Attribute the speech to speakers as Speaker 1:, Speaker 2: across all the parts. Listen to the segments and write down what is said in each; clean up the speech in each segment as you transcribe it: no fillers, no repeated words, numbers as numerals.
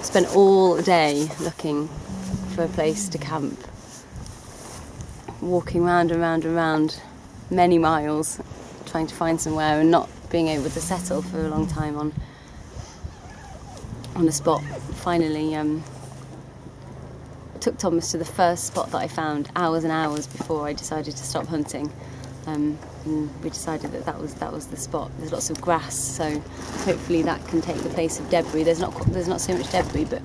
Speaker 1: spent all day looking for a place to camp, walking round and round and round many miles, trying to find somewhere and not being able to settle for a long time on a spot. Finally took Thomas to the first spot that I found hours and hours before I decided to stop hunting. And we decided that that was the spot. There's lots of grass, so hopefully that can take the place of debris. There's not so much debris, but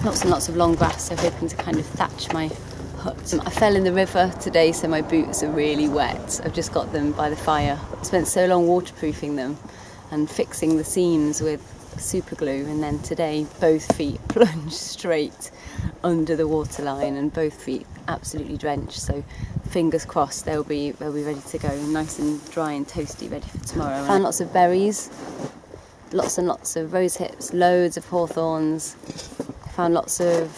Speaker 1: lots and lots of long grass, so hoping to kind of thatch my hut. I fell in the river today, so my boots are really wet. I've just got them by the fire. I spent so long waterproofing them and fixing the seams with super glue, and then today both feet plunged straight under the waterline and both feet absolutely drenched, so fingers crossed they'll be ready to go, nice and dry and toasty, ready for tomorrow. I found lots of berries, lots and lots of rose hips, loads of hawthorns. I found lots of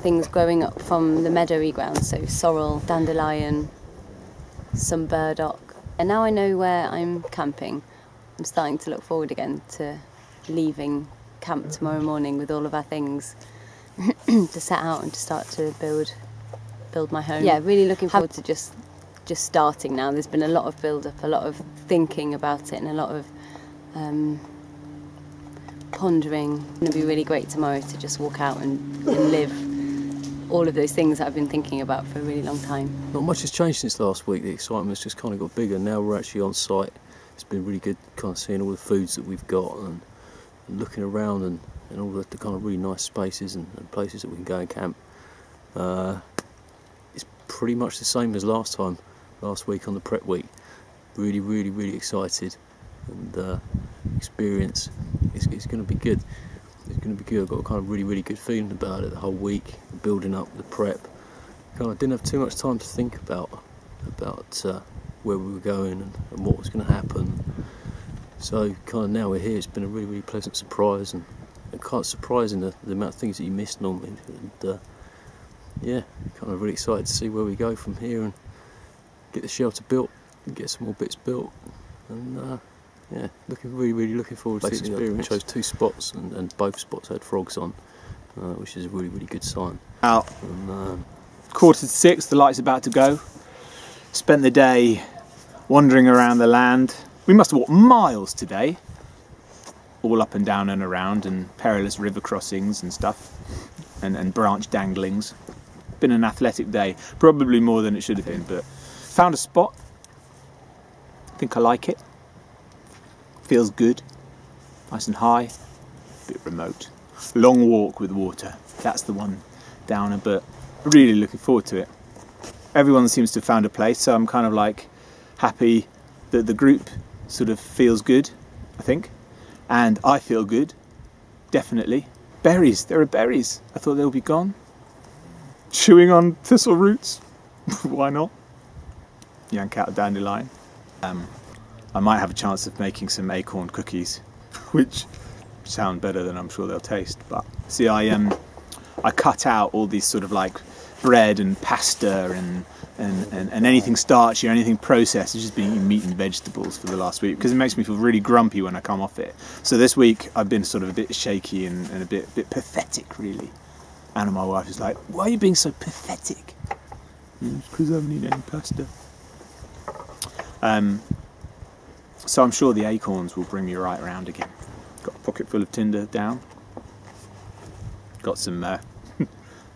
Speaker 1: things growing up from the meadowy ground, so sorrel, dandelion, some burdock. And now I know where I'm camping. I'm starting to look forward again to leaving camp tomorrow morning with all of our things to set out and to start to build my home. Yeah, really looking forward to just starting now. There's been a lot of build-up, a lot of thinking about it and a lot of pondering. It's going to be really great tomorrow to just walk out and live all of those things that I've been thinking about for a really long time.
Speaker 2: Not much has changed since last week. The excitement's just kind of got bigger. Now we're actually on site. It's been really good kind of seeing all the foods that we've got and looking around and all the kind of really nice spaces and places that we can go and camp. It's pretty much the same as last week on the prep week. Really, really, really excited, and experience it's going to be good. It's going to be good. I've got a kind of really, really good feeling about it the whole week, building up the prep. Kind of didn't have too much time to think about where we were going and what was going to happen. So kind of now we're here. It's been a really, really pleasant surprise, and kind of surprising the amount of things that you miss normally. And yeah, kind of really excited to see where we go from here and get the shelter built, and get some more bits built, and yeah, really looking forward to the experience. I chose 2 spots, and both spots had frogs on, which is a really, really good sign.
Speaker 3: Out. 5:45, the light's about to go. Spent the day wandering around the land. We must have walked miles today, all up and down and around, and perilous river crossings and stuff, and branch danglings. Been an athletic day, probably more than it should have been, but found a spot. I think I like it. Feels good, nice and high, a bit remote. Long walk with water, that's the one downer, but really looking forward to it. Everyone seems to have found a place, so I'm kind of like happy that the group sort of feels good, I think. And I feel good, definitely. Berries, there are berries. I thought they would be gone. Chewing on thistle roots, why not? Yank out a dandelion. I might have a chance of making some acorn cookies, which sound better than I'm sure they'll taste. But see, I cut out all these sort of like bread and pasta and anything starchy or anything processed. I've just been eating meat and vegetables for the last week because it makes me feel really grumpy when I come off it. So this week I've been sort of a bit shaky and a bit pathetic, really. And my wife is like, "Why are you being so pathetic?" It's because I haven't eaten any pasta. So I'm sure the acorns will bring me right around again. Got a pocket full of tinder down. Got some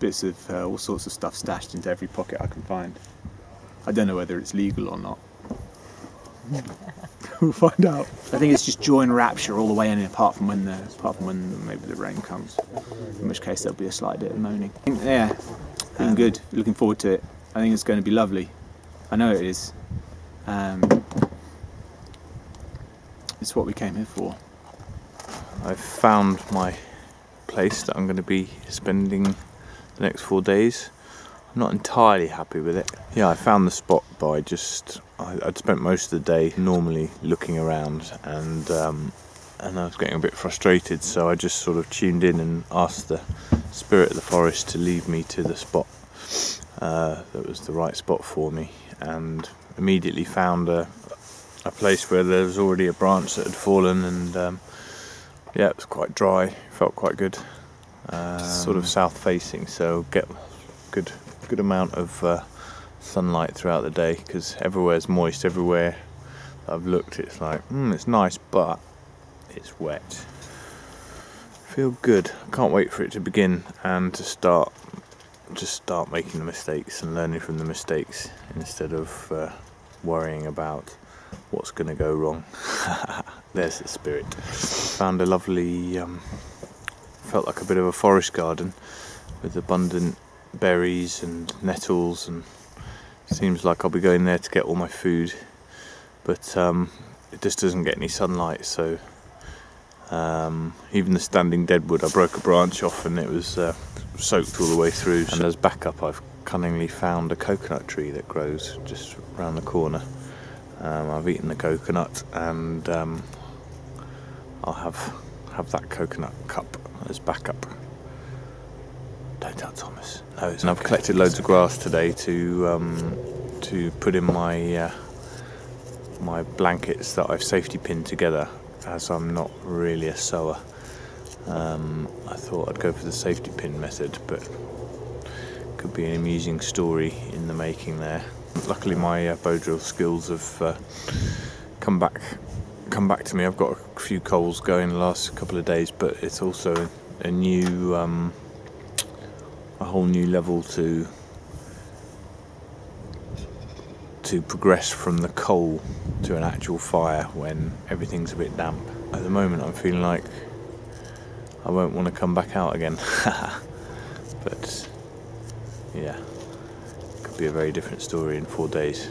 Speaker 3: bits of all sorts of stuff stashed into every pocket I can find. I don't know whether it's legal or not. We'll find out. I think it's just joy and rapture all the way in, apart from when maybe the rain comes. In which case there'll be a slight bit of moaning. Yeah, feeling good. Looking forward to it. I think it's going to be lovely. I know it is. It's what we came here for.
Speaker 4: I've found my place that I'm going to be spending the next 4 days. I'm not entirely happy with it. Yeah, I found the spot, but I'd spent most of the day normally looking around, and I was getting a bit frustrated, so I just sort of tuned in and asked the spirit of the forest to lead me to the spot that was the right spot for me, and immediately found a place where there was already a branch that had fallen, and yeah, it was quite dry, felt quite good. sort of south facing, so get good amount of sunlight throughout the day, because everywhere's moist. Everywhere I've looked, it's like it's nice, but it's wet. Feel good. I can't wait for it to begin and to start making the mistakes and learning from the mistakes instead of worrying about what's going to go wrong. There's the spirit. Found a lovely, felt like a bit of a forest garden with abundant berries and nettles, and seems like I'll be going there to get all my food, but it just doesn't get any sunlight, so even the standing deadwood, I broke a branch off and it was soaked all the way through. And as backup, I've cunningly found a coconut tree that grows just around the corner. I've eaten the coconut, and I'll have that coconut cup as backup. Don't tell Thomas. No, and I've collected loads of grass today to put in my my blankets that I've safety pinned together, as I'm not really a sewer. I thought I'd go for the safety pin method, but could be an amusing story in the making there. Luckily my bow drill skills have come back to me. I've got a few coals going the last couple of days, but it's also a new a whole new level to progress from the coal to an actual fire when everything's a bit damp. At the moment I'm feeling like I won't want to come back out again. But yeah, could be a very different story in 4 days.